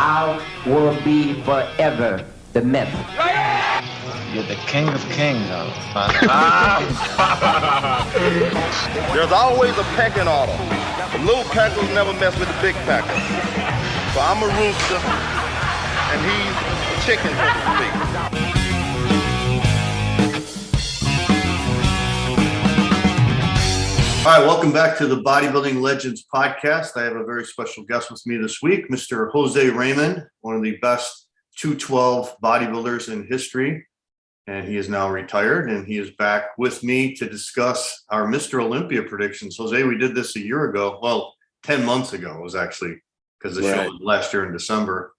I will be forever the myth. You're the king of kings, Arnold. There's always a pecking order. The little packers never mess with the big packers. So I'm a rooster, and he's a chicken, so to speak. All right, welcome back to the Bodybuilding Legends podcast. I have a very special guest with me this week, Mr. Jose Raymond, one of the best 212 bodybuilders in history. And he is now retired, and he is back with me to discuss our Mr. Olympia predictions. Jose, we did this a year ago. Well, 10 months ago it was actually, because the show was last year in December.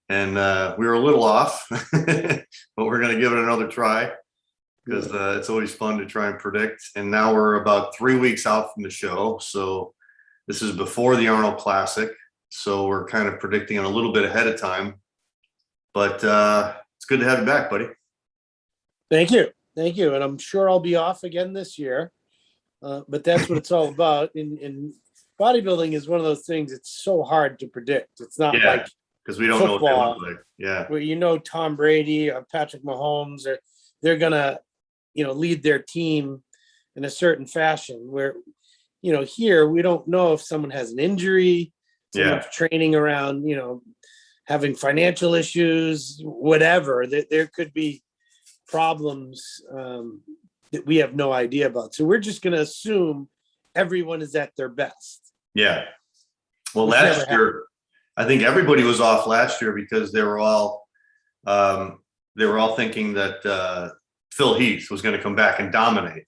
And we were a little off, but we're going to give it another try because it's always fun to try and predict. And now we're about 3 weeks out from the show. So this is before the Arnold Classic. So we're kind of predicting it a little bit ahead of time. But it's good to have you back, buddy. Thank you. Thank you. And I'm sure I'll be off again this year. But that's what it's all about. In bodybuilding is one of those things, it's so hard to predict. It's not like because we don't football, know what they look like. Yeah. Where you know Tom Brady or Patrick Mahomes, or they're gonna, lead their team in a certain fashion. Where, here we don't know if someone has an injury, someone's training around, having financial issues, whatever. There could be problems that we have no idea about. So we're just going to assume everyone is at their best. Yeah. Well, last year, I think everybody was off last year because they were all thinking that Phil Heath was going to come back and dominate.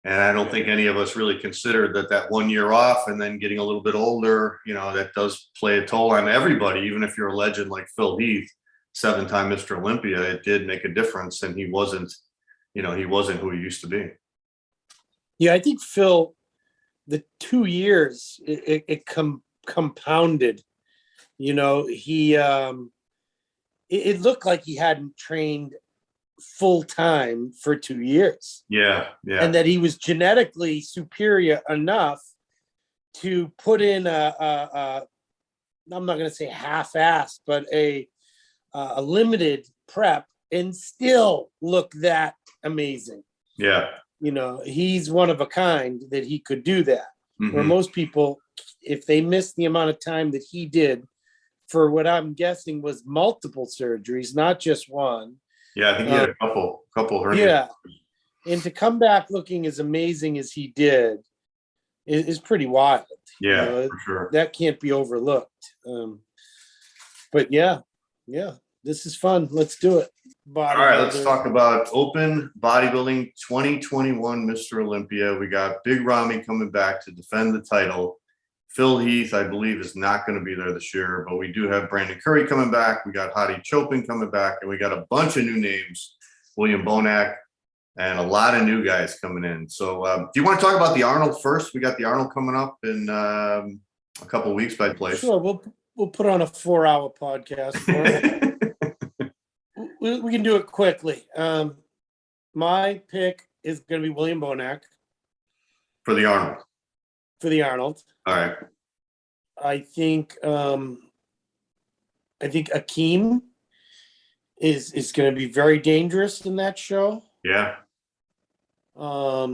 And I don't think any of us really considered that 1 year off and then getting a little bit older, that does play a toll on everybody. Even if you're a legend like Phil Heath, 7-time Mr. Olympia, it did make a difference. And he wasn't who he used to be. Yeah, I think Phil, the 2 years, it compounded. He it looked like he hadn't trained full time for 2 years. Yeah. And that he was genetically superior enough to put in I'm not going to say half-assed, but a limited prep and still look that amazing. Yeah. He's one of a kind that he could do that. Mm-hmm. Where most people, if they miss the amount of time that he did for what I'm guessing was multiple surgeries, not just one. Yeah, I think he had a couple hernias. Yeah. And to come back looking as amazing as he did is pretty wild. Yeah, for sure. That can't be overlooked. But yeah, this is fun. Let's do it. All right, let's talk about Open Bodybuilding 2021 Mr. Olympia. We got Big Ramy coming back to defend the title. Phil Heath, I believe, is not going to be there this year, but we do have Brandon Curry coming back. We got Hadi Choopan coming back, and we got a bunch of new names, William Bonac, and a lot of new guys coming in. So do you want to talk about the Arnold first? We got the Arnold coming up in a couple of weeks by place. Sure, we'll put on a 4-hour podcast for it. we can do it quickly. My pick is going to be William Bonac. For the Arnold. All right. I think Akeem is going to be very dangerous in that show. Yeah. I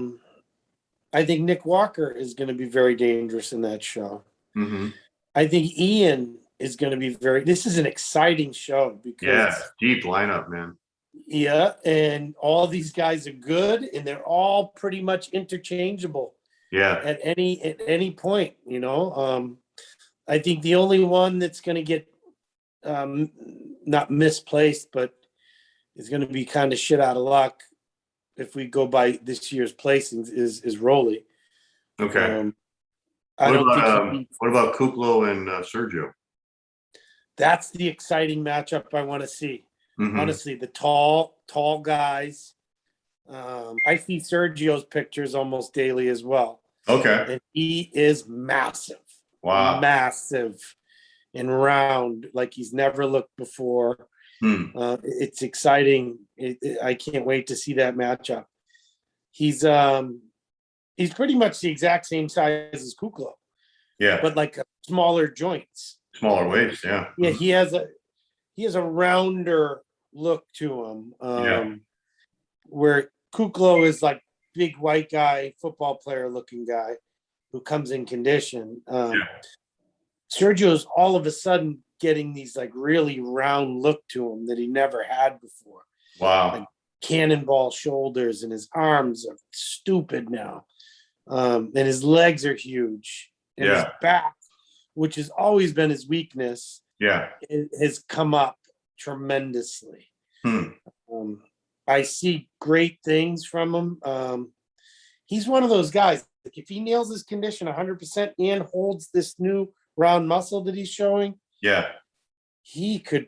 think Nick Walker is going to be very dangerous in that show. Mm-hmm. I think Ian is going to be this is an exciting show because deep lineup, man. Yeah, and all these guys are good, and they're all pretty much interchangeable. Yeah. At any point, I think the only one that's going to get not misplaced, but is going to be kind of shit out of luck if we go by this year's placings is Rolly. Okay. What about Kuklo and Sergio? That's the exciting matchup I want to see. Mm-hmm. Honestly, the tall guys. I see Sergio's pictures almost daily as well. Okay. And he is massive. Wow. Massive and round like he's never looked before. It's exciting. I can't wait to see that matchup. He's pretty much the exact same size as Kuklo. Yeah. But like smaller joints. Smaller waist, yeah. Yeah, he has a rounder look to him. Where Kuklo is like big white guy, football player looking guy who comes in condition. Sergio's all of a sudden getting these like really round look to him that he never had before. Wow. Like cannonball shoulders, and his arms are stupid now. And his legs are huge. And his back, which has always been his weakness, has come up tremendously. I see great things from him. He's one of those guys, like if he nails his condition 100% and holds this new round muscle that he's showing, he could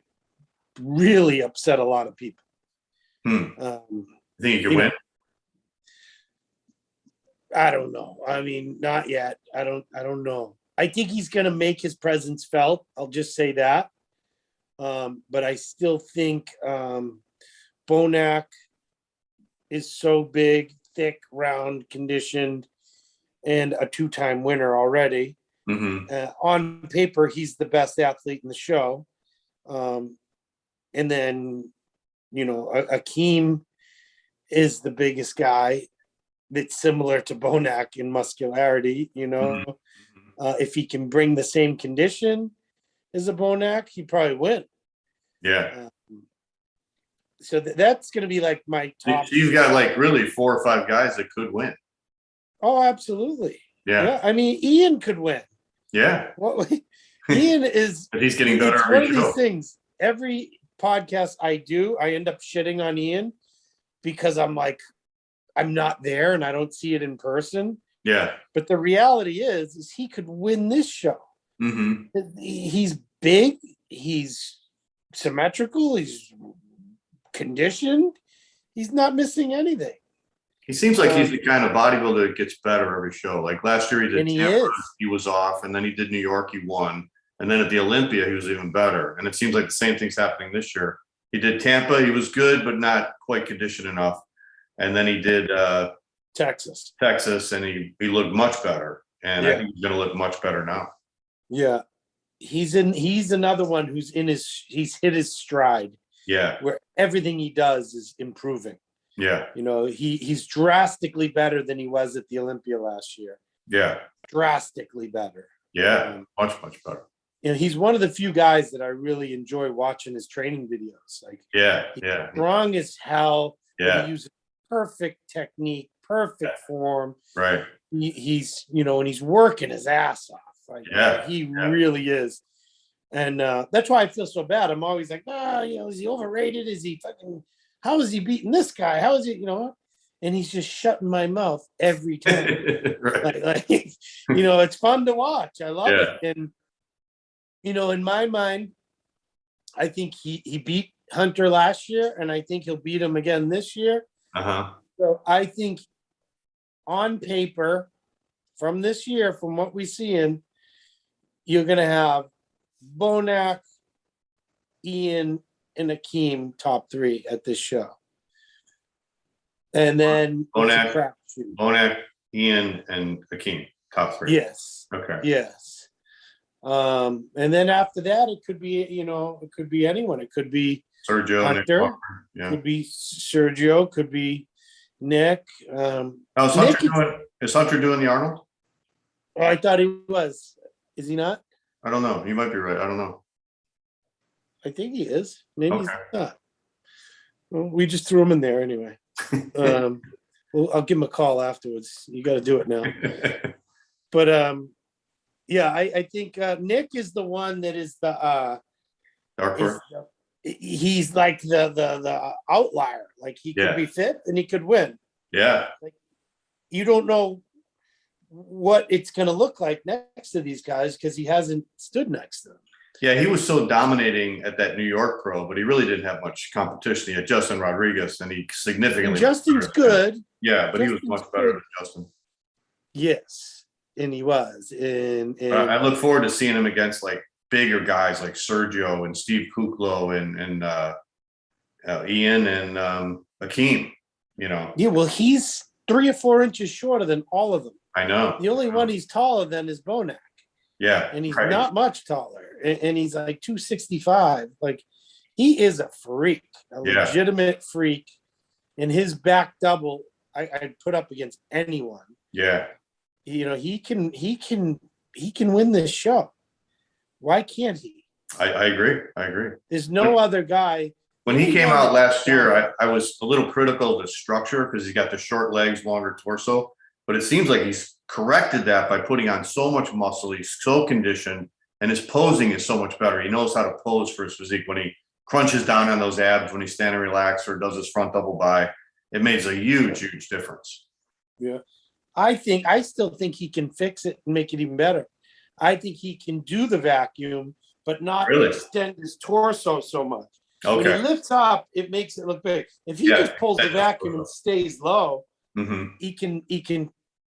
really upset a lot of people. Think he could win? I don't know. I mean, not yet. I don't know. I think he's going to make his presence felt. I'll just say that. But I still think Bonac is so big, thick, round, conditioned, and a 2-time winner already. On paper, he's the best athlete in the show. And then, Akeem is the biggest guy that's similar to Bonac in muscularity, if he can bring the same condition as a Bonac, he'd probably win. So that's going to be like my top. You've got like really 4 or 5 guys that could win. Oh, absolutely. Yeah. I mean, Ian could win. Well, Ian is. But he's getting better. It's one of these things. Every podcast I do, I end up shitting on Ian because I'm like, I'm not there and I don't see it in person. But the reality is he could win this show. He's big. He's symmetrical. He's conditioned. He's not missing anything. He seems like he's the kind of bodybuilder that gets better every show. Like last year he did Tampa, he was off, and then he did New York, he won. And then at the Olympia, he was even better. And it seems like the same thing's happening this year. He did Tampa, he was good, but not quite conditioned enough. And then he did Texas, and he looked much better. And I think he's going to look much better now. He's another one who's he's hit his stride. Where everything he does is improving. He's drastically better than he was at the Olympia last year. Drastically better. Much better. He's one of the few guys that I really enjoy watching his training videos. Like, he's strong as hell. He uses perfect technique, perfect form. He's and he's working his ass off. Like, he really is. And that's why I feel so bad. I'm always like, is he overrated? Is he fucking? How is he beating this guy? How is he? And he's just shutting my mouth every time. It's fun to watch. I love it. And in my mind, I think he beat Hunter last year, and I think he'll beat him again this year. So I think on paper, from this year, from what we see in, you're gonna have Bonac, Ian, and Akeem top 3 at this show. And then Bonac, Ian, and Akeem top 3. Yes. Okay. Yes. And then after that, it could be, it could be anyone. It could be Sergio, Hunter. Could be Sergio. Could be Nick. Is Hunter doing the Arnold? Oh, I thought he was. Is he not? I don't know. He might be right. I don't know. I think he is. Maybe he's not. Well, we just threw him in there anyway. Well, I'll give him a call afterwards. You got to do it now. But I think Nick is the one that is the dark horse. He's like the outlier. Like he could be fit and he could win. Like, you don't know what it's going to look like next to these guys because he hasn't stood next to them. He was so dominating at that New York Pro, but he really didn't have much competition. He had Justin Rodriguez, and he significantly. And Justin's good. But he was much better than Justin. Yes, and he was. And I look forward to seeing him against like bigger guys like Sergio and Steve Kuklo and Ian and Akeem. Well, he's 3 or 4 inches shorter than all of them. I know. The only one he's taller than is Bonac. Yeah. And he's not much taller. And he's like 265. Like, he is a freak, a legitimate freak. And his back double, I'd put up against anyone. Yeah. You know, he can win this show. Why can't he? I agree. There's no other guy. When he came out last year, I was a little critical of the structure because he's got the short legs, longer torso. But it seems like he's corrected that by putting on so much muscle. He's so conditioned, and his posing is so much better. He knows how to pose for his physique when he crunches down on those abs, when he's standing relaxed or does his front double by. It makes a huge difference. Yeah. I still think he can fix it and make it even better. I think he can do the vacuum, but not extend his torso so much. Okay. When he lifts up, it makes it look big. If he just pulls the vacuum and stays low, he can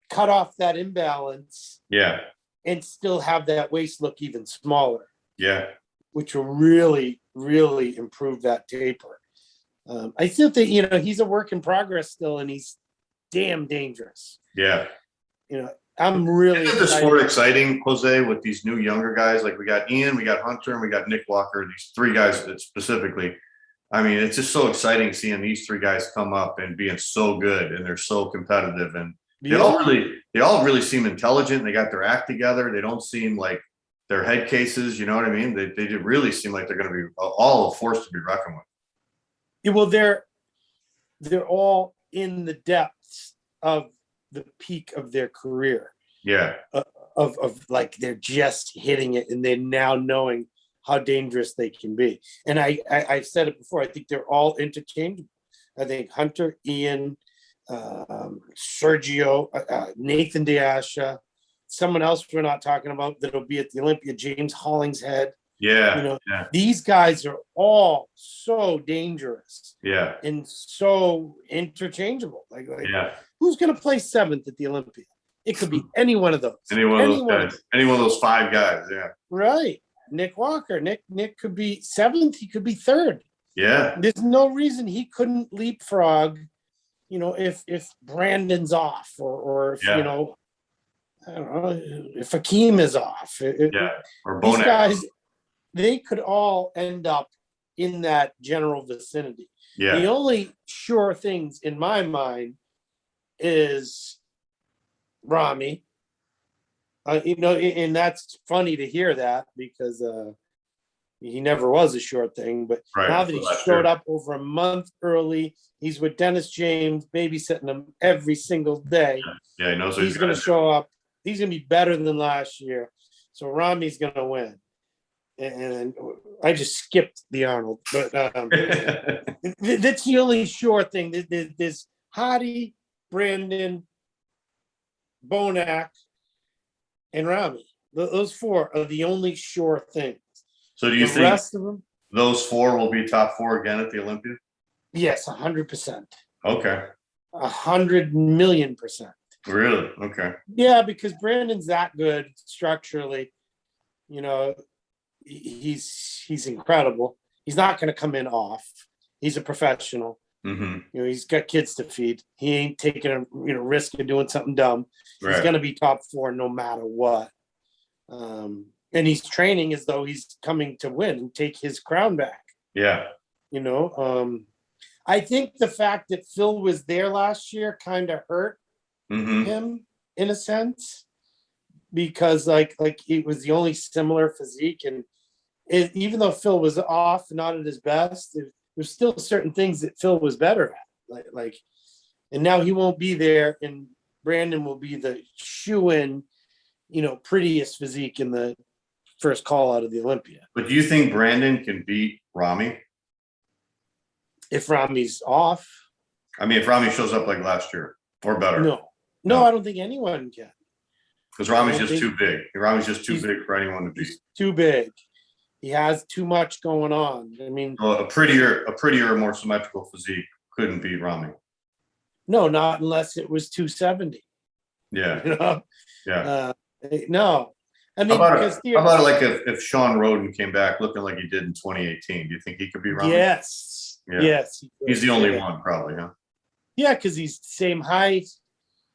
cut off that imbalance. Yeah. And still have that waist look even smaller. Yeah. Which will really, really improve that taper. I still think, you know, he's a work in progress still, and he's damn dangerous. Yeah. You know, I'm really Isn't the sport exciting, Jose, with these new younger guys? Like, we got Ian, we got Hunter, and we got Nick Walker, these three guys that specifically. I mean, it's just so exciting seeing these three guys come up and being so good, and they're so competitive, and they all really seem intelligent. They got their act together. They don't seem like they're head cases. You know what I mean? They really seem like they're going to be all a force to be reckoned with. Yeah, well, they're all in the depths of the peak of their career. Yeah. Of like, they're just hitting it, and they're now knowing how dangerous they can be. And I've said it before. I think they're all interchangeable. I think Hunter, Ian, Sergio, Nathan Diasha, someone else we're not talking about that'll be at the Olympia, James Hollingshead. Yeah. You know, these guys are all so dangerous. Yeah. And so interchangeable. Like who's going to play seventh at the Olympia? It could be any one of those. Any one of those guys. Any one of those five guys. Yeah. Right. Nick Walker. Nick could be seventh. He could be third. Yeah. There's no reason he couldn't leapfrog, you know, if Brandon's off or if, you know, I don't know, if Hakeem is off. Or Bonac. These guys, they could all end up in that general vicinity. Yeah. The only sure things in my mind is Ramy. You know, and that's funny to hear that because he never was a sure thing. But now that he showed up over a month early, he's with Dennis James, babysitting him every single day. Yeah, he knows he's going to show up. He's going to be better than last year. So Ramy's going to win. And I just skipped the Arnold, but that's the only sure thing. There's Hadi, Brandon, Bonac, and Ramy. Those four are the only sure things. So do you think rest of them, those four will be top four again at the Olympia? Yes, 100%. Okay. 100,000,000%. Really? Okay. Yeah, because Brandon's that good structurally. You know, he's incredible. He's not going to come in off. He's a professional. Mm-hmm. You know, he's got kids to feed. He ain't taking a risk of doing something dumb. Right. He's going to be top four no matter what. And he's training as though he's coming to win and take his crown back. Yeah. You know, I think the fact that Phil was there last year kind of hurt him in a sense, because like it was the only similar physique, and even though Phil was off, not at his best, there's still certain things that Phil was better at. Like, and now he won't be there, and Brandon will be the shoe-in, prettiest physique in the first call out of the Olympia. But do you think Brandon can beat Ramy? If Ramy's off? I mean, if Ramy shows up like last year or better. No, I don't think anyone can. Because Ramy's just too big. Ramy's just too big for anyone to beat. Too big. He has too much going on. I mean, a prettier, more symmetrical physique couldn't beat Ramy. No, not unless it was 270. Yeah. Yeah. No. I mean, how about like if Sean Roden came back looking like he did in 2018? Do you think he could be Ramy? Yes. Yeah. Yes. He's the only one, probably, huh? Yeah, because he's the same height.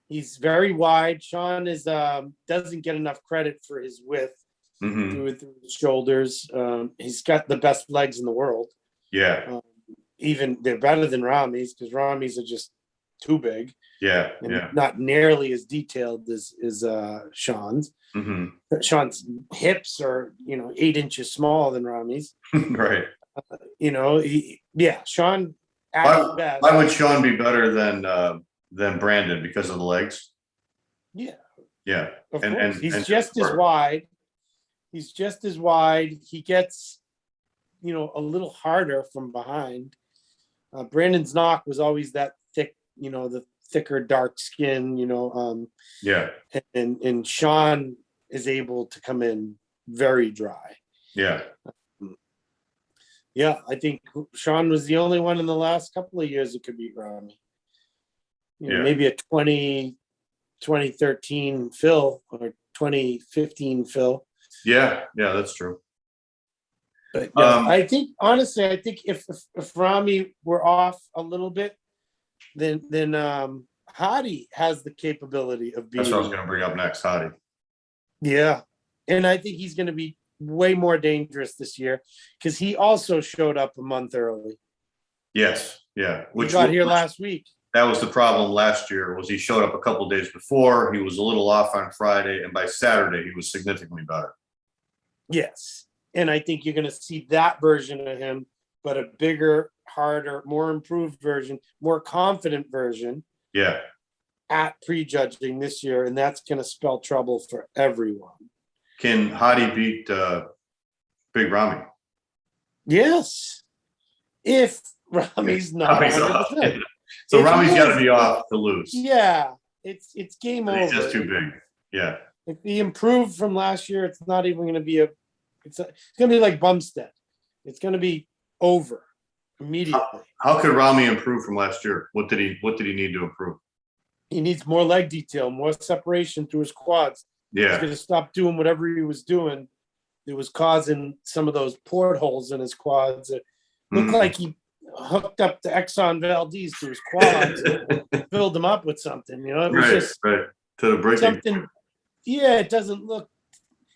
He's very wide. Sean is doesn't get enough credit for his width through his shoulders. He's got the best legs in the world. Yeah. Even they're better than Ramy's because Ramy's are just too big. Yeah. And Yeah. not nearly as detailed as Sean's. Sean's hips are 8 inches smaller than Ramy's. Right. Sean. Why would Sean be better than Brandon because of the legs? Yeah. Yeah. Of course. He's just as wide. He's just as wide. He gets, a little harder from behind. Brandon's knock was always that thick, the thicker, dark skin, yeah. And Sean is able to come in very dry. Yeah. Yeah, I think Sean was the only one in the last couple of years that could beat Ramy. Maybe a 2013 Phil or 2015 Phil. Yeah, that's true. But I think honestly, if Ramy were off a little bit, then Hadi has the capability of beating. That's what I was going to bring up next, Hadi. Yeah, and I think he's going to be way more dangerous this year because he also showed up a month early. Yes, yeah. He got here last week. That was the problem last year. Was he showed up a couple days before? He was a little off on Friday, and by Saturday he was significantly better. Yes, and I think you're going to see that version of him, but a bigger, harder, more improved version, more confident version. Yeah. At prejudging this year, and that's going to spell trouble for everyone. Can Hadi beat Big Ramy? Yes, if Ramy's not. So Ramy's got to be off to lose. Yeah, it's game over. He's just too big. Yeah. If he improved from last year, it's not even going to be it's going to be like Bumstead. It's going to be over immediately. How could Ramy improve from last year? What did he need to improve? He needs more leg detail, more separation through his quads. Yeah. He's going to stop doing whatever he was doing. It was causing some of those portholes in his quads. It looked like he hooked up the Exxon Valdez to his quads and filled them up with something. It was just to the breaking something. point. Yeah, it doesn't look.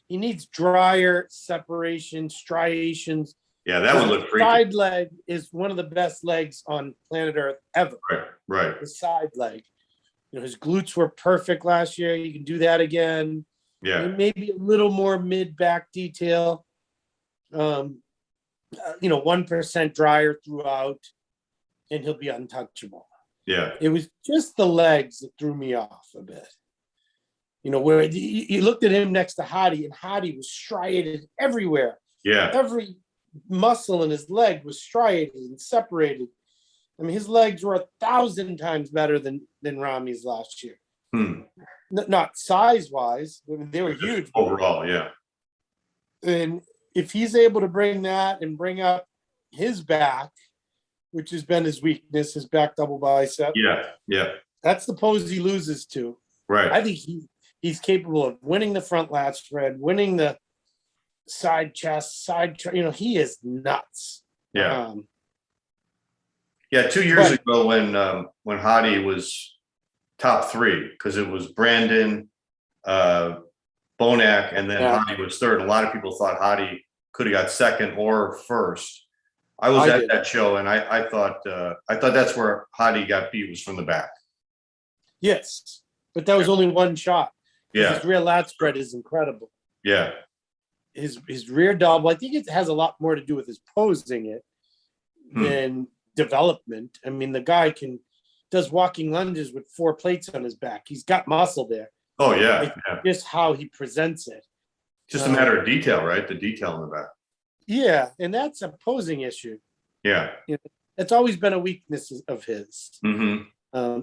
He needs drier separation, striations. Yeah, that would look freaky. Side leg is one of the best legs on planet Earth ever. Right. The side leg. His glutes were perfect last year. You can do that again. Yeah. Maybe a little more mid-back detail. 1% drier throughout, and he'll be untouchable. Yeah. It was just the legs that threw me off a bit. Where you looked at him next to Hadi, and Hadi was striated everywhere. Yeah. Every muscle in his leg was striated and separated. I mean, his legs were 1,000 times better than Ramy's last year. Not size-wise. I mean, they were huge. Overall, yeah. And if he's able to bring that and bring up his back, which has been his weakness, his back double bicep. Yeah. That's the pose he loses to. Right. I think he's capable of winning the front lat spread, winning the side chest, he is nuts. Yeah. 2 years ago when Hadi was top three, because it was Brandon, Bonac, and then Hadi was third. A lot of people thought Hadi could have got second or first. I was at that show, and I thought that's where Hadi got beat, was from the back. Yes, but that was only one shot. Yeah. His rear lat spread is incredible. Yeah. His rear double, I think it has a lot more to do with his posing it than development. I mean, the guy does walking lunges with 4 plates on his back. He's got muscle there. Oh yeah. It's just how he presents it. Just a matter of detail, right? The detail in the back. Yeah, and that's a posing issue. Yeah. It's always been a weakness of his. Mm-hmm.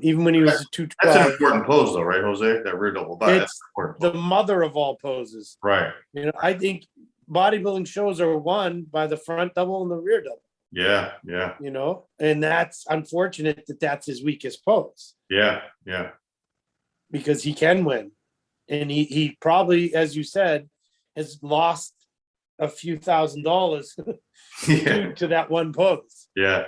Even when he was a 212. That's an important pose, though, right, Jose? That rear double body. It's the mother of all poses. Right. I think bodybuilding shows are won by the front double and the rear double. Yeah. And that's unfortunate that that's his weakest pose. Yeah. Because he can win. And he probably, as you said, has lost a few $1,000s due to that one pose. Yeah.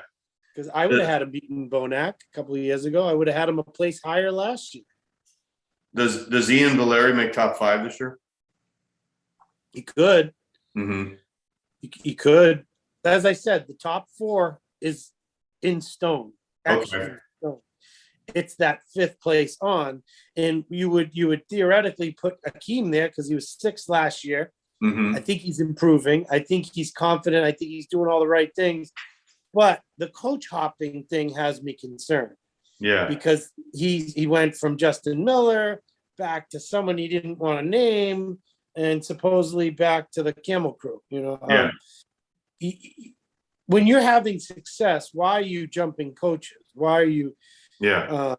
Because I would have had him beaten Bonac a couple of years ago. I would have had him a place higher last year. Does Ian Valeri make top 5 this year? He could. Mm-hmm. He could. As I said, the top 4 is in stone. Actually, Okay. in stone. It's that 5th place on, and you would theoretically put Akeem there because he was 6th last year. Mm-hmm. I think he's improving. I think he's confident. I think he's doing all the right things. But the coach hopping thing has me concerned. Yeah. Because he went from Justin Miller back to someone he didn't want to name, and supposedly back to the Camel Crew. Yeah. When you're having success, why are you jumping coaches? Why are you? Yeah.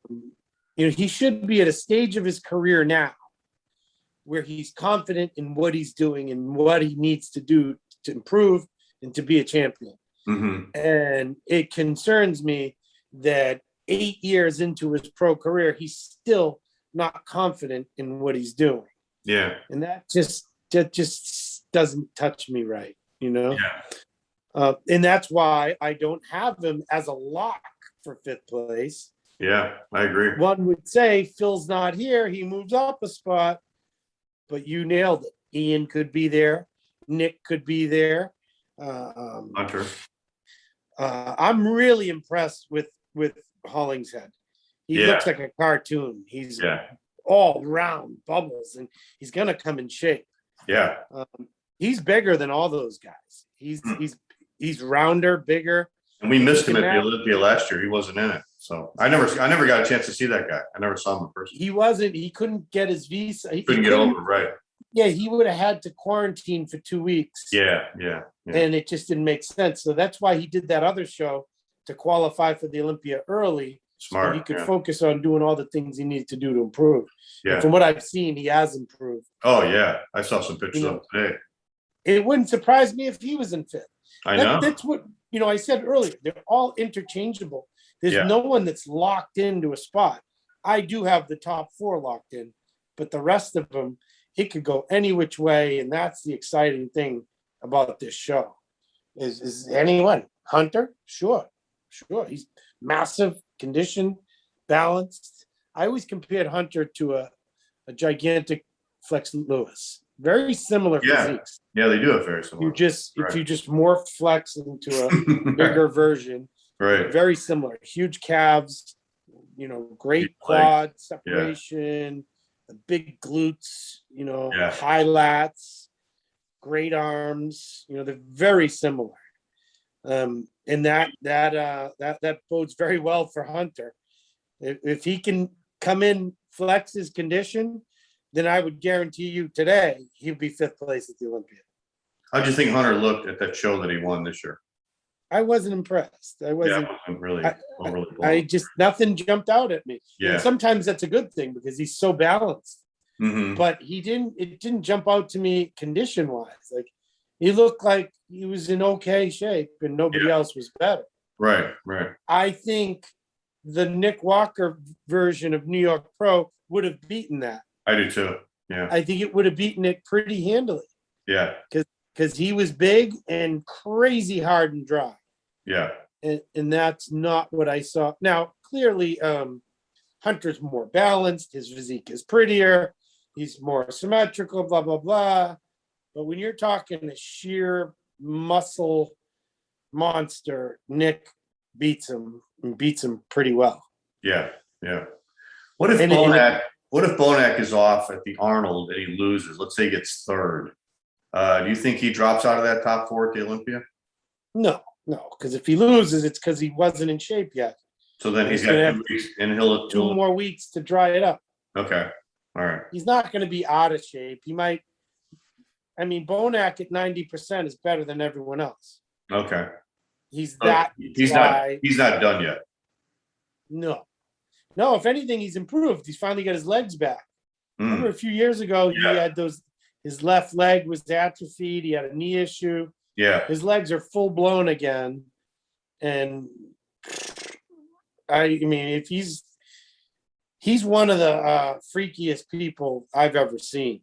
He should be at a stage of his career now where he's confident in what he's doing and what he needs to do to improve and to be a champion. Mm-hmm. And it concerns me that 8 years into his pro career, he's still not confident in what he's doing. Yeah. And that just doesn't touch me right, Yeah. And that's why I don't have him as a lock for 5th place. Yeah, I agree. One would say Phil's not here. He moves up a spot, but you nailed it. Ian could be there. Nick could be there. Hunter. I'm really impressed with Hollingshead. He looks like a cartoon. He's all round bubbles, and he's gonna come in shape. Yeah. He's bigger than all those guys. He's rounder, bigger. And we missed him at the Olympia last year. He wasn't in it. So I never got a chance to see that guy. I never saw him in person. He couldn't get his visa. He couldn't get over, right. Yeah, he would have had to quarantine for 2 weeks. Yeah. And it just didn't make sense. So that's why he did that other show to qualify for the Olympia early. Smart. So he could focus on doing all the things he needed to do to improve. Yeah. And from what I've seen, he has improved. Oh, yeah. I saw some pictures of him today. It wouldn't surprise me if he was in 5th. I know. That's what, I said earlier. They're all interchangeable. There's no one that's locked into a spot. I do have the top 4 locked in, but the rest of them, it could go any which way. And that's the exciting thing about this show. Is anyone? Hunter? Sure. He's massive, conditioned, balanced. I always compared Hunter to a gigantic Flex Lewis. Very similar physiques. Yeah, they do have very similar. If you just morph Flex into a bigger version, right? Very similar. Huge calves, great quad separation, the big glutes, high lats, great arms. They're very similar. And that bodes very well for Hunter. If he can come in, flex his condition, then I would guarantee you today he'll be 5th place at the Olympia. How do you think Hunter looked at that show that he won this year? I wasn't impressed. I wasn't really. Nothing jumped out at me. Yeah. And sometimes that's a good thing because he's so balanced. Mm-hmm. But it didn't jump out to me condition wise. Like he looked like he was in okay shape and nobody else was better. Right. I think the Nick Walker version of New York Pro would have beaten that. I do too. Yeah. I think it would have beaten it pretty handily. Yeah. Because he was big and crazy hard and dry. Yeah. And that's not what I saw. Now, clearly, Hunter's more balanced. His physique is prettier. He's more symmetrical, blah, blah, blah. But when you're talking a sheer muscle monster, Nick beats him pretty well. Yeah. What if Bonac is off at the Arnold and he loses? Let's say he gets 3rd. Do you think he drops out of that top 4 at the Olympia? No, because if he loses, it's because he wasn't in shape yet. So then he's got 2 weeks, and he'll 2 more weeks to dry it up. Okay, all right. He's not going to be out of shape. He might. I mean, Bonac at 90% is better than everyone else. Okay. He's not done yet. No. If anything, he's improved. He's finally got his legs back. Remember a few years ago, he had his left leg was atrophied. He had a knee issue. Yeah. His legs are full blown again. And I mean, if he's one of the freakiest people I've ever seen,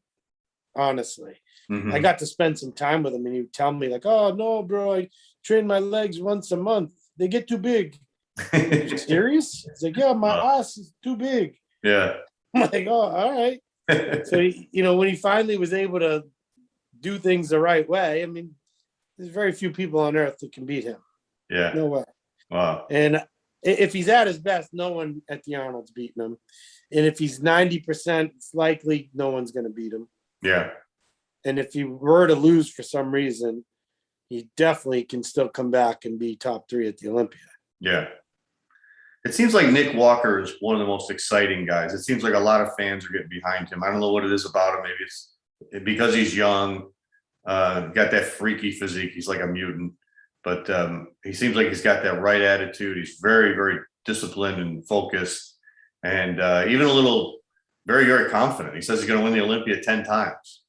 honestly. Mm-hmm. I got to spend some time with him and he would tell me like, oh no, bro, I train my legs once a month. They get too big. Are you serious? It's like, yeah, my ass is too big. Yeah. I'm like, oh, all right. So, when he finally was able to do things the right way, I mean, there's very few people on earth that can beat him. Yeah. No way. Wow. And if he's at his best, no one at the Arnold's beating him. And if he's 90%, it's likely no one's going to beat him. Yeah. And if he were to lose for some reason, he definitely can still come back and be top 3 at the Olympia. Yeah. It seems like Nick Walker is one of the most exciting guys. It seems like a lot of fans are getting behind him. I don't know what it is about him. Maybe it's because he's young, got that freaky physique. He's like a mutant, but he seems like he's got that right attitude. He's very, very disciplined and focused, and even a little, very, very confident. He says he's going to win the Olympia 10 times.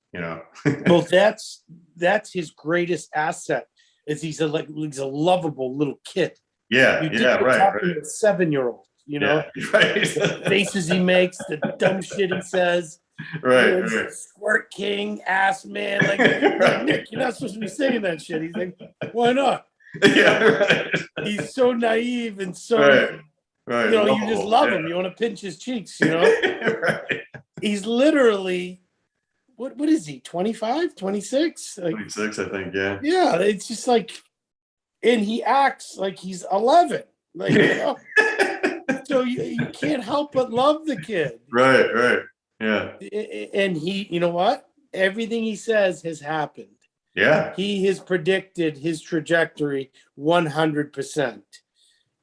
Well, that's his greatest asset. Is he's a lovable little kid. Yeah, right. A 7-year-old, Yeah, right. The faces he makes, the dumb shit he says. Right. Squirt king, ass man. Like, Nick, you're not supposed to be saying that shit. He's like, why not? Yeah, right. He's so naive and so, right. You just love him. You want to pinch his cheeks, Right. He's literally, what is he, 25, 26? Like, 26, I think, yeah. Yeah, it's just like, and he acts like he's 11. Like, so you can't help but love the kid. Right. Yeah. And he, you know what? Everything he says has happened. Yeah. He has predicted his trajectory 100%.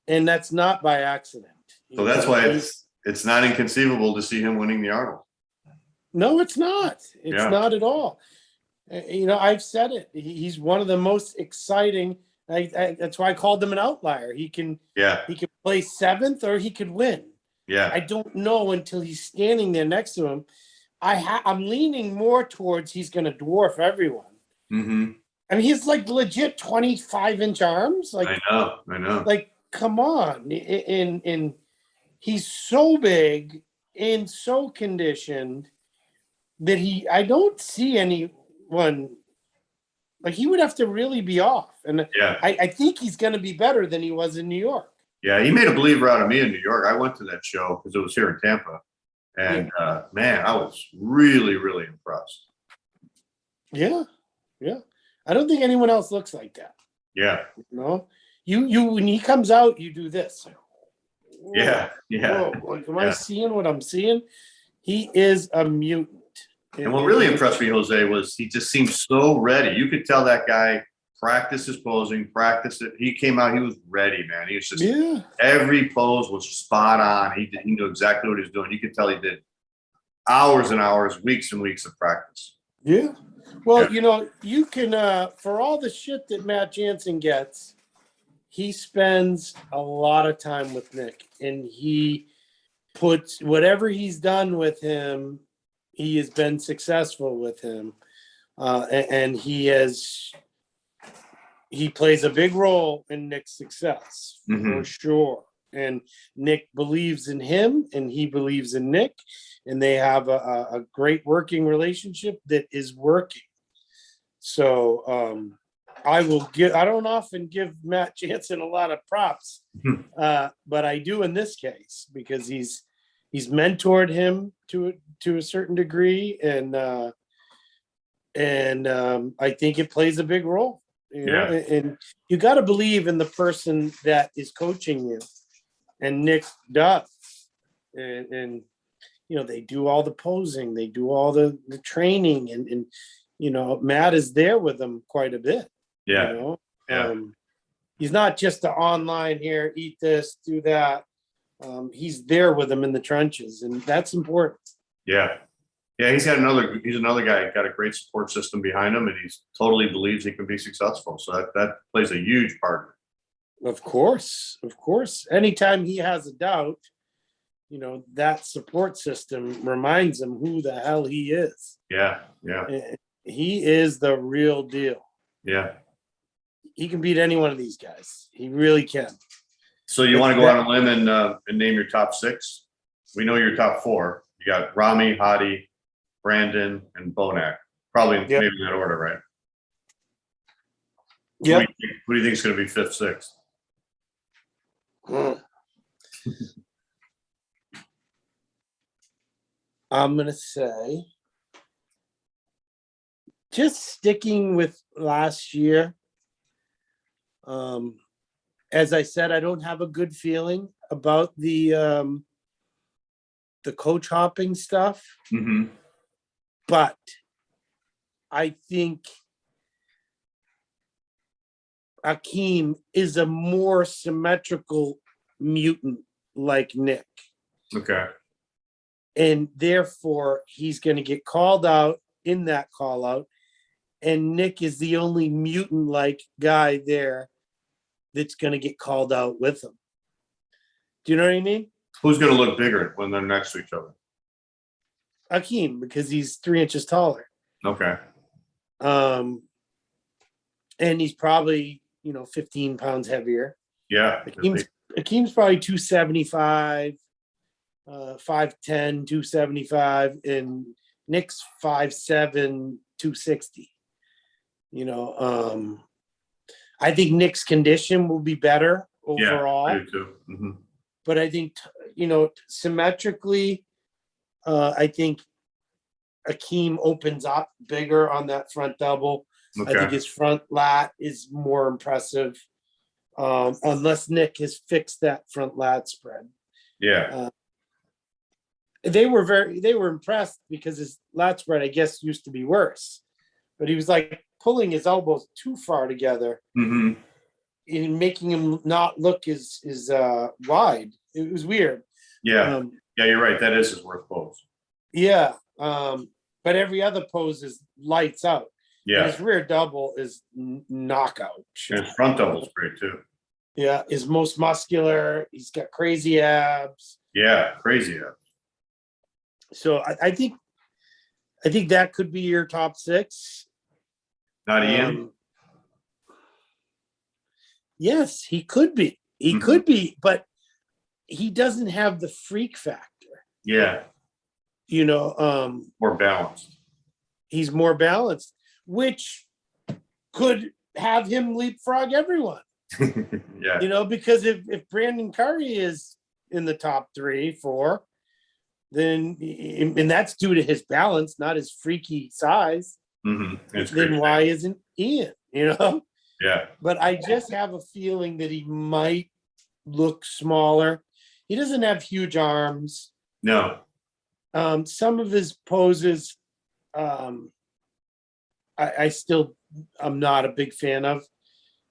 And that's not by accident. So that's why it's not inconceivable to see him winning the Arnold. No, it's not. It's not at all. I've said it. He's one of the most exciting. That's why I called him an outlier. He can play 7th or he could win. Yeah. I don't know until he's standing there next to him. I'm leaning more towards he's going to dwarf everyone. Mm-hmm. I mean, he's like legit 25-inch arms. Like, I know. Like, come on. And he's so big and so conditioned that I don't see anyone. Like, he would have to really be off. And I think he's going to be better than he was in New York. Yeah, he made a believer out of me in New York. I went to that show because it was here in Tampa. And, man, I was really, really impressed. Yeah. I don't think anyone else looks like that. Yeah. You when he comes out, you do this. Whoa, yeah. Whoa. Like, am I seeing what I'm seeing? He is a mutant. And what really impressed me, Jose, was he just seemed so ready. You could tell that guy practiced his posing, practiced it. He came out, he was ready, man. He was just, every pose was spot on. He knew exactly what he was doing. You could tell he did hours and hours, weeks and weeks of practice. Yeah. Well, you can, for all the shit that Matt Jansen gets, he spends a lot of time with Nick, and he puts whatever he's done with him, he has been successful with him. And he plays a big role in Nick's success, for sure. And Nick believes in him, and he believes in Nick, and they have a great working relationship that is working. So I don't often give Matt Jansen a lot of props, but I do in this case, because he's mentored him to a certain degree, and I think it plays a big role. And you got to believe in the person that is coaching you, and Nick does. And they do all the posing, they do all the training, and Matt is there with them quite a bit. He's not just the online here, eat this, do that. He's there with them in the trenches, and that's important. He's another guy, got a great support system behind him, and he totally believes he can be successful. So that plays a huge part. Of course. Anytime he has a doubt, that support system reminds him who the hell he is. Yeah. He is the real deal. Yeah. He can beat any one of these guys. He really can. So you want to go on a limb and name your top 6? We know your top 4. You got Ramy, Hadi, Brandon, and Bonac. Probably maybe in that order, right? Yeah. Who do you think is going to be 5th, 6th? I'm going to say, just sticking with last year, as I said, I don't have a good feeling about the coach hopping stuff, but I think Akeem is a more symmetrical mutant like Nick. Okay. And therefore, he's going to get called out in that call out. And Nick is the only mutant like guy there that's going to get called out with him. Do you know what I mean? Who's going to look bigger when they're next to each other? Akeem, because he's 3 inches taller. Okay. And he's probably, 15 pounds heavier. Yeah. Akeem's probably 275, 5'10", 275, and Nick's 5'7", 260. I think Nick's condition will be better overall. Yeah, I do too. But I think, symmetrically, I think Akeem opens up bigger on that front double. Okay. I think his front lat is more impressive, unless Nick has fixed that front lat spread. Yeah. They were impressed because his lat spread, I guess, used to be worse, but he was like pulling his elbows too far together in making him not look as wide. It was weird. Yeah. Yeah, you're right. That is his worst pose. Yeah. But every other pose is lights out. Yeah. And his rear double is knockout. And his front double's great too. Yeah. His most muscular. He's got crazy abs. Yeah, crazy abs. So I think that could be your top 6. Not Ian? Yes, he could be. He could be, but he doesn't have the freak factor. Yeah. More balanced. He's more balanced, which could have him leapfrog everyone. Yeah. Because if Brandon Curry is in the top 3, 4, then, and that's due to his balance, not his freaky size. Then why isn't Ian? Yeah. But I just have a feeling that he might look smaller. He doesn't have huge arms. No. Some of his poses, I'm not a big fan of.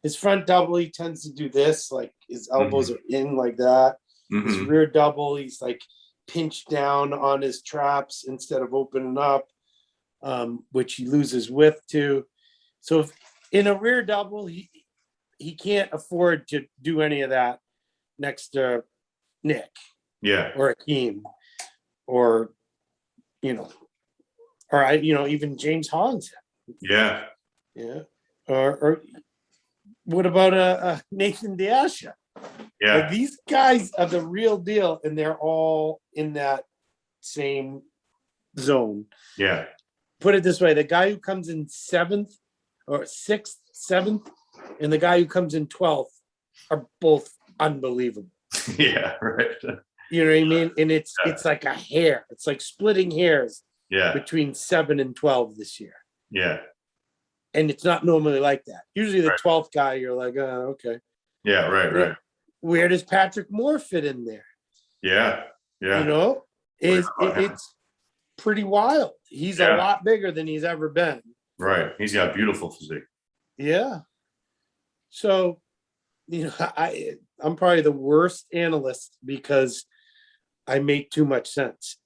His front double, he tends to do this, like his elbows are in like that. His rear double, he's like pinched down on his traps instead of opening up, which he loses width to. So if in a rear double, he can't afford to do any of that next to Nick. Yeah. Or Akeem. Or even James Hollingshead. Yeah. Yeah. Or what about Nathan Diasha? Yeah. Like, these guys are the real deal, and they're all in that same zone. Yeah. Put it this way: the guy who comes in 7th or 6th, 7th, and the guy who comes in 12th are both unbelievable. Yeah. Right. You know what I mean? And it's like a hair. It's like splitting hairs. Yeah. Between 7 and 12 this year. Yeah. And it's not normally like that. Usually the 12th guy, you're like, oh, okay. Yeah, right. Where does Patrick Moore fit in there? Yeah. It's pretty wild. He's a lot bigger than he's ever been. Right. He's got a beautiful physique. Yeah. So, I'm probably the worst analyst because I make too much sense.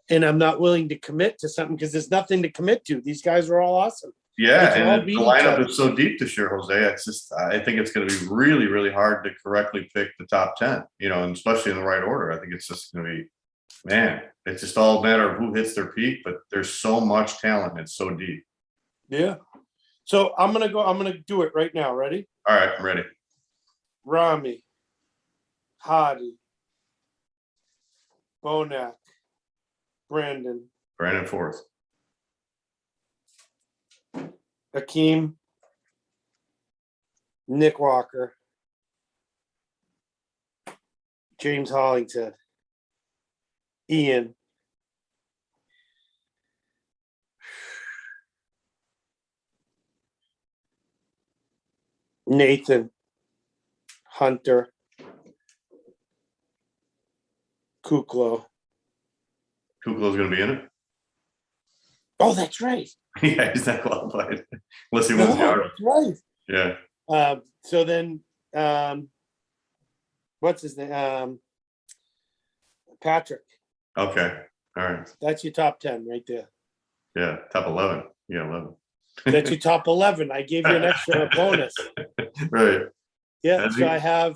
And I'm not willing to commit to something because there's nothing to commit to. These guys are all awesome. Yeah, and the lineup is so deep this year, Jose. It's just, I think it's going to be really, really hard to correctly pick the top 10, and especially in the right order. I think it's just going to be, man, it's just all a matter of who hits their peak, but there's so much talent. It's so deep. Yeah. So I'm going to do it right now. Ready? All right, I'm ready. Ramy, Hadi, Bonac, Brandon fourth. Akeem, Nick Walker, James Hollingshead, Ian, Nathan, Hunter, Kuklo. Kuklo's going to be in it? Oh, that's right. Yeah, he's not qualified. Unless he wins the Arnold. That's Yeah. right. So then, what's his name? Patrick. Okay. All right. That's your top 10 right there. Yeah. Top 11. Yeah, 11. That's your top 11. I gave you an extra bonus. Right. Yeah. That's So it. I have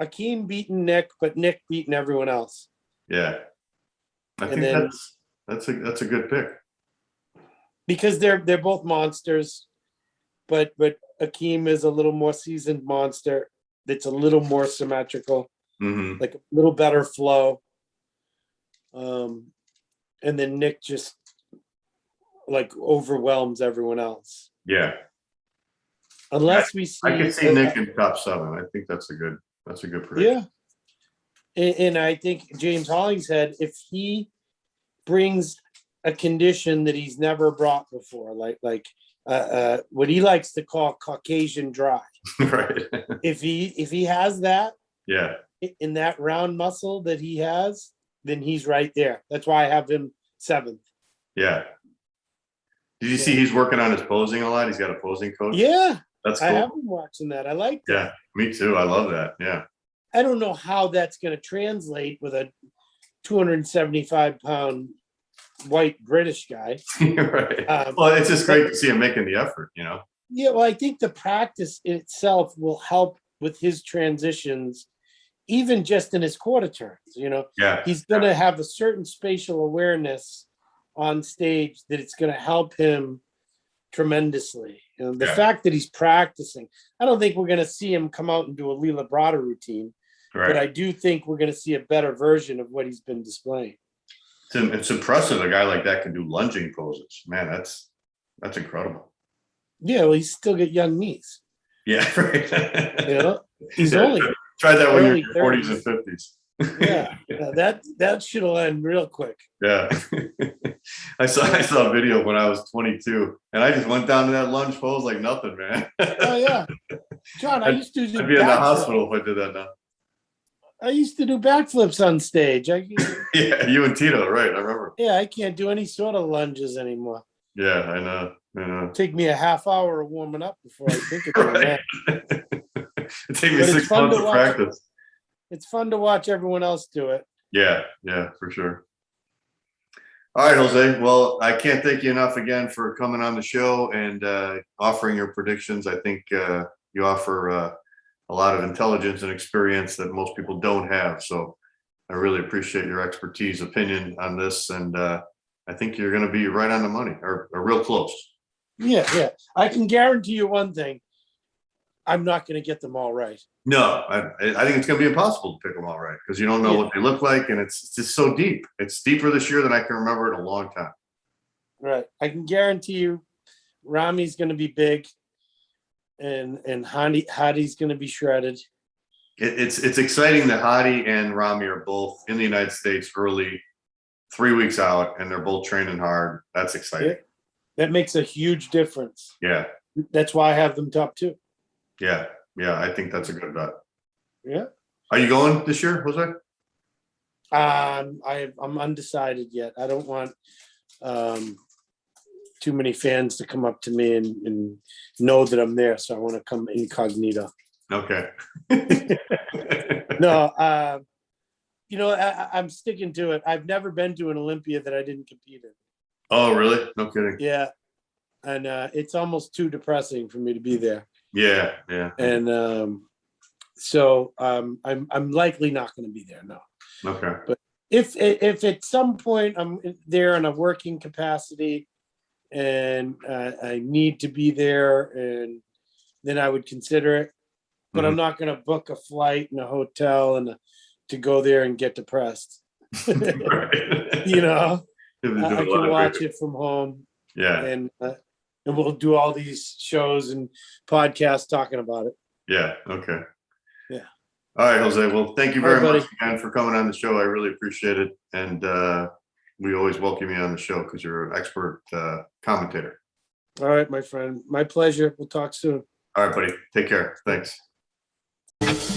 Akeem beating Nick, but Nick beating everyone else. Yeah. I And think then- that's a good pick. Because they're both monsters, but Akeem is a little more seasoned monster. That's a little more symmetrical, Mm-hmm. like a little better flow. And then Nick just like overwhelms everyone else. Yeah. Unless we see, I could see Nick in top 7. I think that's a good prediction. Yeah. And I think James Hollingshead, if he brings a condition that he's never brought before, like what he likes to call Caucasian dry. Right. If he has that Yeah. in that round muscle that he has, then he's right there. That's why I have him 7th. Yeah. Did you see he's working on his posing a lot? He's got a posing coach. Yeah, That's I cool. have been watching that. I like that. Yeah, me too. I love that. Yeah. I don't know how that's going to translate with a 275-pound white British guy. Right. Well, it's just great to see him making the effort, Yeah, well, I think the practice in itself will help with his transitions, even just in his quarter turns. Yeah. He's going to have a certain spatial awareness on stage that it's going to help him tremendously. The fact that he's practicing, I don't think we're going to see him come out and do a Lila Brada routine, Right. but I do think we're going to see a better version of what he's been displaying. It's impressive a guy like that can do lunging poses. Man, that's incredible. Yeah, well, he's still got young knees. Yeah, right. He's Yeah, only try that when you're in early your 40s and 50s. that should have ended real quick. Yeah. I saw a video when I was 22 and I just went down to that lunge pose like nothing, man. Oh yeah, John, I used to do I'd be in the backflips. hospital if I did that now. I used to do backflips on stage. Yeah, you and Tito, right? I remember. I can't do any sort of lunges anymore. Yeah, I know. Take me a half hour of warming up before I think of doing Right. that. It take me But it's 6 fun months to of watch. practice. It's fun to watch everyone else do it. Yeah, for sure. All right, Jose. Well, I can't thank you enough again for coming on the show and offering your predictions. I think you offer a lot of intelligence and experience that most people don't have. So I really appreciate your expertise, opinion on this. And I think you're going to be right on the money or real close. Yeah. I can guarantee you one thing. I'm not going to get them all right. No, I think it's going to be impossible to pick them all right because you don't know what they look like. And it's just so deep. It's deeper this year than I can remember in a long time. Right. I can guarantee you Ramy's going to be big and Hadi's going to be shredded. It's exciting that Hadi and Ramy are both in the United States early, 3 weeks out, and they're both training hard. That's exciting. That makes a huge difference. Yeah. That's why I have them top 2. Yeah. I think that's a good bet. Yeah. Are you going this year, Jose? I'm undecided yet. I don't want too many fans to come up to me and know that I'm there. So I want to come incognito. Okay. No, I'm sticking to it. I've never been to an Olympia that I didn't compete in. Oh, really? No kidding. Yeah. And it's almost too depressing for me to be there. Yeah. And so I'm likely not going to be there. No. Okay. But if at some point I'm there in a working capacity and I need to be there, and then I would consider it. But I'm not going to book a flight and a hotel and to go there and get depressed. Right. I can watch it from home. Yeah. And we'll do all these shows and podcasts talking about it. Yeah. Okay. Yeah. All right, Jose. Well, thank you All right, very much buddy. again for coming on the show. I really appreciate it. And we always welcome you on the show because you're an expert commentator. All right, my friend. My pleasure. We'll talk soon. All right, buddy. Take care. Thanks.